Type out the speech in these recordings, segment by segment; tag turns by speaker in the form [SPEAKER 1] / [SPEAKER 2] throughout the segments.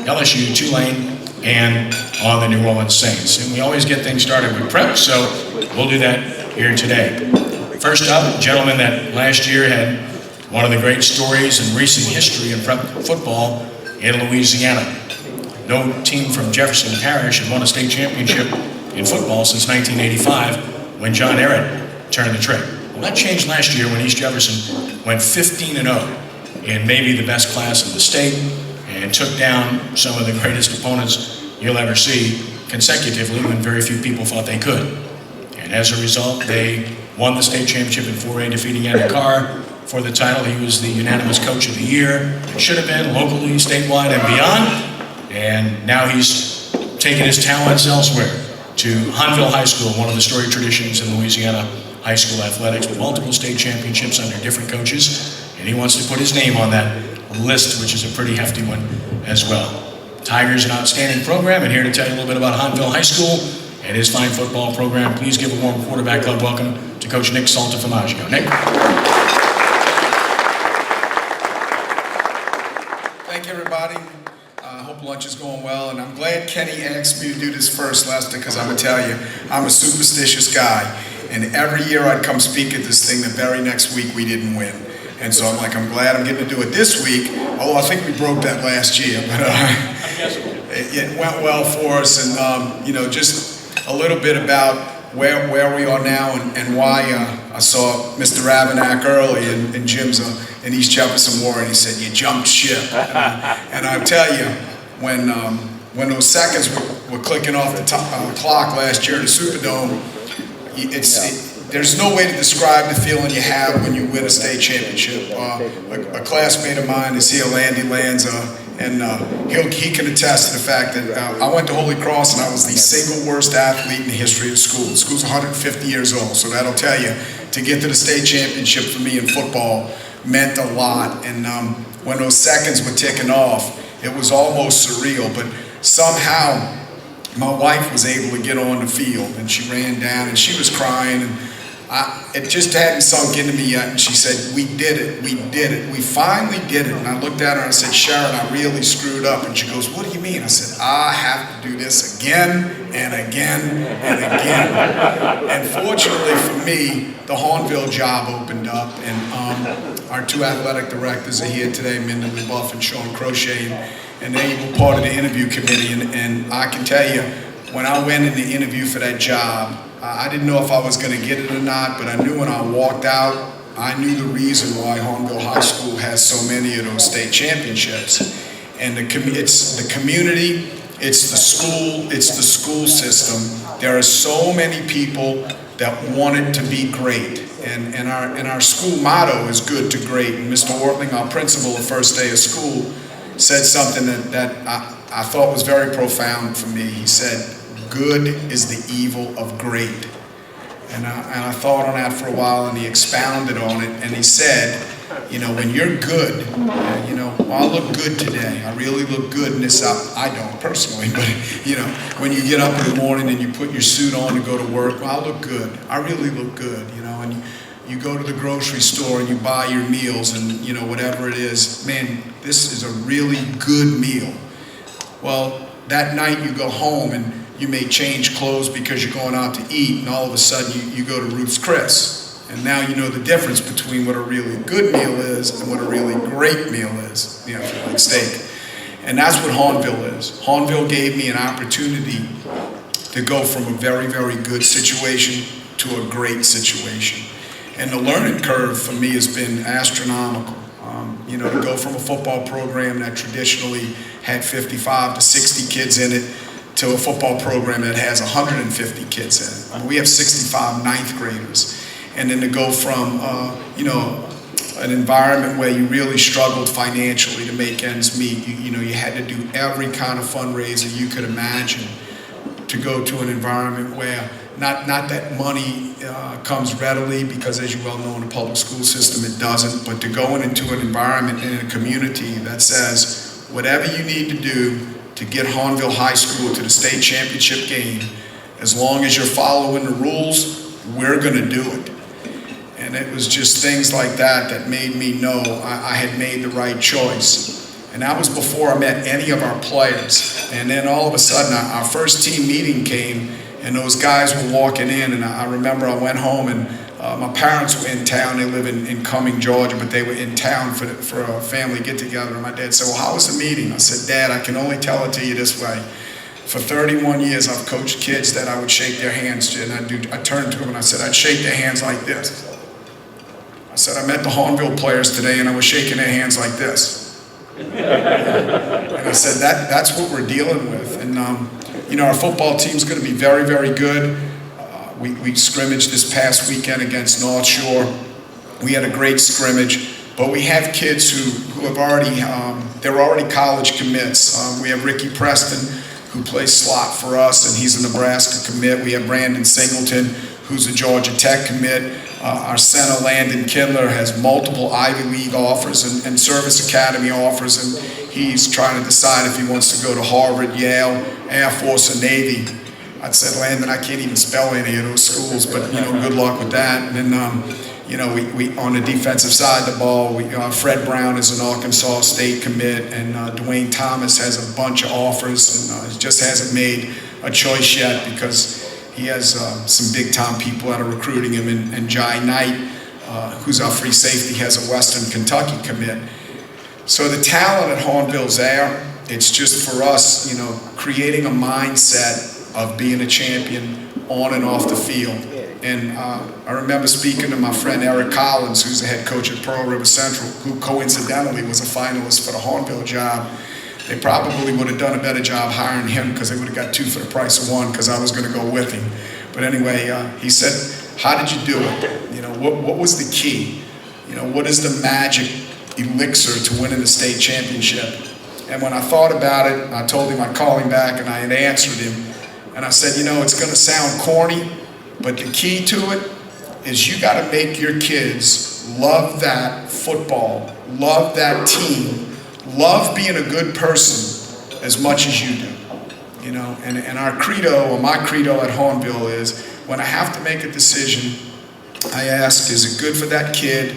[SPEAKER 1] LSU, Tulane, and on the New Orleans Saints. And we always get things started with prep, so we'll do that here today. First up, a gentleman that last year had one of the great stories in recent history in prep football in Louisiana. No team from Jefferson Parish had won a state championship in football since 1985 when John Ehret turned the trick. Well, that changed last year when East Jefferson went 15-0 in maybe the best class in the state and took down some of the greatest opponents you'll ever see consecutively when very few people thought they could. And as a result, they won the state championship in 4A, defeating Andy Carr for the title. He was the unanimous coach of the year. It should have been locally, statewide, and beyond. And now he's taken his talents elsewhere to Hahnville High School, one of the storied traditions in Louisiana high school athletics, with multiple state championships under different coaches. And he wants to put his name on that list, which is a pretty hefty one as well. Tiger's an outstanding program, and here to tell you a little bit about Hahnville High School and his fine football program, please give a warm quarterback club welcome to Coach Nick Saltaformaggio. Nick.
[SPEAKER 2] Thank you, everybody. I hope lunch is going well, and I'm glad Kenny asked me to do this first, Lester, because I'm going to tell you, I'm a superstitious guy, and every year I'd come speak at this thing, the very next week we didn't win. And so I'm glad I'm getting to do it this week, although I think we broke that last year, but it went well for us, and just a little bit about where we are now and why I saw Mr. Ravenack early in Jim's in East Jefferson War, and he said, "You jumped ship." And I tell you, when those seconds were clicking off the clock last year in the Superdome, there's no way to describe the feeling you have when you win a state championship. A classmate of mine is here, Landy Lanza, and he can attest to the fact that I went to Holy Cross and I was the single worst athlete in the history of the school. The school's 150 years old, so that'll tell you, to get to the state championship for me in football meant a lot. And when those seconds were ticking off, it was almost surreal, but somehow my wife was able to get on the field, and she ran down and she was crying, and it just hadn't sunk into me yet, and she said, "We did it, we finally did it." And I looked at her and I said, "Sharon, I really screwed up." And she goes, "What do you mean?" I said, "I have to do this again and again and again." And fortunately for me, the Hahnville job opened up, and our two athletic directors are here today, Minda LeBuff and Sean Crochet, and they were part of the interview committee, and I can tell you, when I went in the interview for that job, I didn't know if I was going to get it or not, but I knew when I walked out, I knew the reason why Hahnville High School has so many of those state championships. And it's the community, it's the school system. There are so many people that want it to be great. And our school motto is good to great. And Mr. Ortling, our principal the first day of school, said something that I thought was very profound for me. He said, "Good is the evil of great." And I thought on that for a while, and he expounded on it, and he said, when you're good, I look good today. I really look good in this. I don't personally, but when you get up in the morning and you put your suit on to go to work, well, I look good. I really look good, and you go to the grocery store and you buy your meals, and whatever it is, man, this is a really good meal. Well, that night you go home and you may change clothes because you're going out to eat, and all of a sudden you go to Ruth's Chris. And now you know the difference between what a really good meal is and what a really great meal is, if you like steak. And that's what Hahnville is. Hahnville gave me an opportunity to go from a very, very good situation to a great situation. And the learning curve for me has been astronomical. To go from a football program that traditionally had 55 to 60 kids in it to a football program that has 150 kids in it. We have 65 ninth graders. And then to go from, an environment where you really struggled financially to make ends meet. You had to do every kind of fundraiser you could imagine to go to an environment where not that money comes readily, because as you well know in the public school system it doesn't, but to go into an environment in a community that says whatever you need to do to get Hahnville High School to the state championship game, as long as you're following the rules, we're going to do it. And it was just things like that that made me know I had made the right choice. And that was before I met any of our players. And then all of a sudden, our first team meeting came, and those guys were walking in, and I remember I went home, and my parents were in town. They live in Cumming, Georgia, but they were in town for a family get-together. And my dad said, well, how was the meeting? I said, Dad, I can only tell it to you this way. For 31 years, I've coached kids that I would shake their hands to, and I turned to them and I said, I'd shake their hands like this. I said, I met the Hahnville players today, and I was shaking their hands like this. And I said, that's what we're dealing with. And our football team's going to be very, very good. We scrimmaged this past weekend against North Shore. We had a great scrimmage, but we have kids who have already, they're already college commits. We have Ricky Preston, who plays slot for us, and he's a Nebraska commit. We have Brandon Singleton, who's a Georgia Tech commit. Our center, Landon Kindler, has multiple Ivy League offers and Service Academy offers, and he's trying to decide if he wants to go to Harvard, Yale, Air Force, or Navy. I said, Landon, I can't even spell any of those schools, but good luck with that. And then, we on the defensive side of the ball, Fred Brown is an Arkansas State commit, and Dwayne Thomas has a bunch of offers, and he just hasn't made a choice yet because he has some big-time people that are recruiting him, and Jai Knight, who's our free safety, has a Western Kentucky commit. So the talent at Hahnville's there. It's just for us, creating a mindset of being a champion on and off the field. And I remember speaking to my friend Eric Collins, who's the head coach at Pearl River Central, who coincidentally was a finalist for the Hahnville job. They probably would have done a better job hiring him because they would have got 2 for the price of 1 because I was going to go with him. But anyway, he said, how did you do it? What was the key? What is the magic elixir to winning the state championship? And when I thought about it, I told him I'd call him back, and I had answered him. And I said, it's going to sound corny, but the key to it is you got to make your kids love that football, love that team, love being a good person as much as you do. And our credo, or my credo at Hahnville is, when I have to make a decision, I ask, is it good for that kid,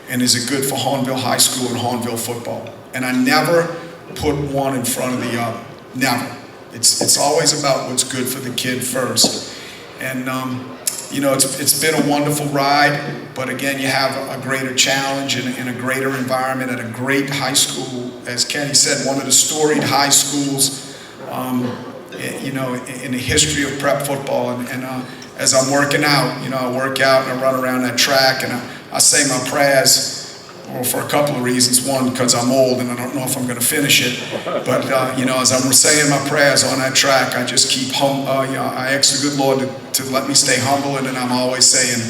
[SPEAKER 2] and is it good for Hahnville High School and Hahnville football? And I never put one in front of the other, never. It's always about what's good for the kid first. And it's been a wonderful ride, but again, you have a greater challenge in a greater environment at a great high school. As Kenny said, one of the storied high schools, in the history of prep football. And as I'm working out, I work out and I run around that track, and I say my prayers. Well, for a couple of reasons. One, because I'm old and I don't know if I'm going to finish it. But, as I'm saying my prayers on that track, I just keep I ask the good Lord to let me stay humble, and then I'm always saying,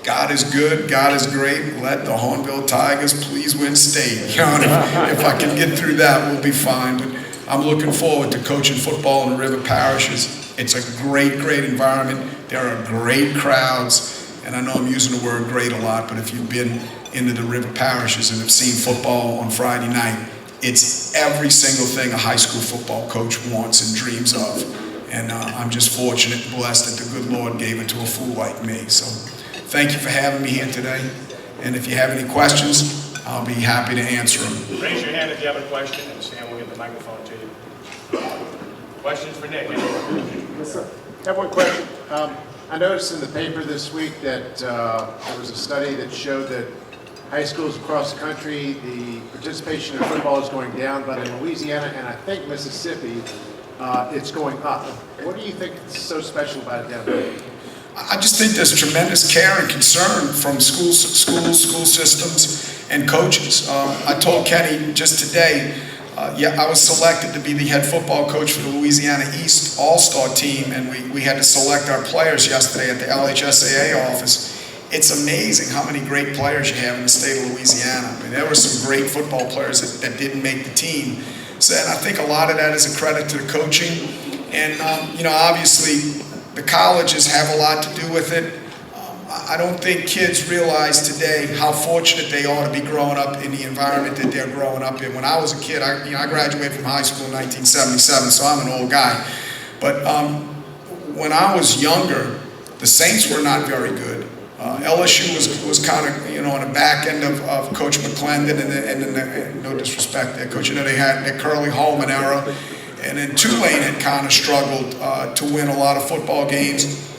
[SPEAKER 2] God is good, God is great, let the Hahnville Tigers please win state. If I can get through that, we'll be fine. But I'm looking forward to coaching football in the River Parishes. It's a great, great environment. There are great crowds, and I know I'm using the word great a lot, but if you've been into the River Parishes and have seen football on Friday night, it's every single thing a high school football coach wants and dreams of. And I'm just fortunate and blessed that the good Lord gave it to a fool like me. So thank you for having me here today. And if you have any questions, I'll be happy to answer them.
[SPEAKER 1] Raise your hand if you have a question, and Sam will get the microphone to you. Questions for Nick?
[SPEAKER 3] Yes, sir. I have one question. I noticed in the paper this week that there was a study that showed that high schools across the country, the participation in football is going down, but in Louisiana and I think Mississippi, it's going up. What do you think is so special about it down there?
[SPEAKER 2] I just think there's tremendous care and concern from school systems, and coaches. I told Kenny just today, I was selected to be the head football coach for the Louisiana East All-Star team, and we had to select our players yesterday at the LHSAA office. It's amazing how many great players you have in the state of Louisiana. I mean, there were some great football players that didn't make the team. So I think a lot of that is a credit to the coaching. And, obviously, the colleges have a lot to do with it. I don't think kids realize today how fortunate they are to be growing up in the environment that they're growing up in. When I was a kid, I graduated from high school in 1977, so I'm an old guy. But when I was younger, the Saints were not very good. LSU was kind of, on the back end of Coach McClendon, and no disrespect there, Coach, they had the Curly Holman era, and then Tulane had kind of struggled to win a lot of football games.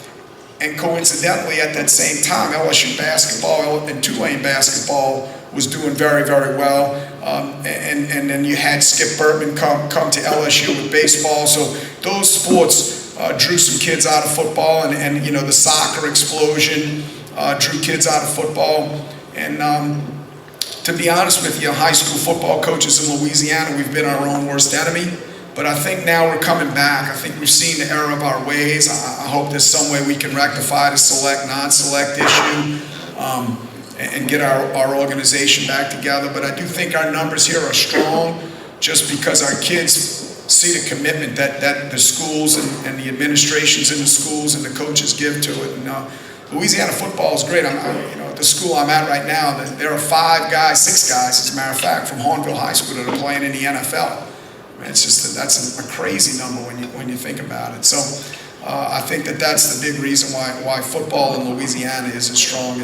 [SPEAKER 2] And coincidentally, at that same time, LSU basketball and Tulane basketball was doing very, very well. And then you had Skip Bertman come to LSU with baseball. So those sports drew some kids out of football, and the soccer explosion drew kids out of football. And to be honest with you, high school football coaches in Louisiana, we've been our own worst enemy. But I think now we're coming back. I think we've seen the error of our ways. I hope there's some way we can rectify the select, non-select issue and get our organization back together. But I do think our numbers here are strong just because our kids see the commitment that the schools and the administrations in the schools and the coaches give to it. And Louisiana football is great. At the school I'm at right now, there are 6 guys, as a matter of fact, from Hahnville High School that are playing in the NFL. It's just that's a crazy number when you think about it. So I think that's the big reason why football in Louisiana is as strong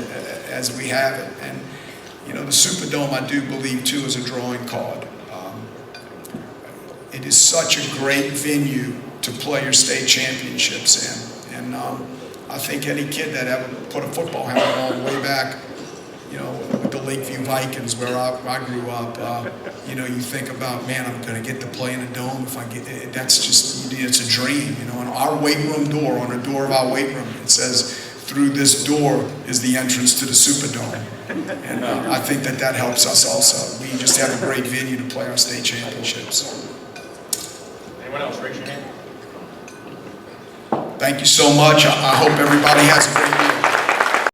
[SPEAKER 2] as we have it. And the Superdome, I do believe too, is a drawing card. It is such a great venue to play your state championships in, and I think any kid that ever put a football helmet on way back, with the Lakeview Vikings where I grew up, you think about, man, I'm going to get to play in a dome. If I get it, that's just, it's a dream, On our weight room door, on the door of our weight room, it says, through this door is the entrance to the Superdome. And I think that helps us also. We just have a great venue to play our state championships.
[SPEAKER 1] Anyone else? Raise your hand.
[SPEAKER 2] Thank you so much. I hope everybody has a great year.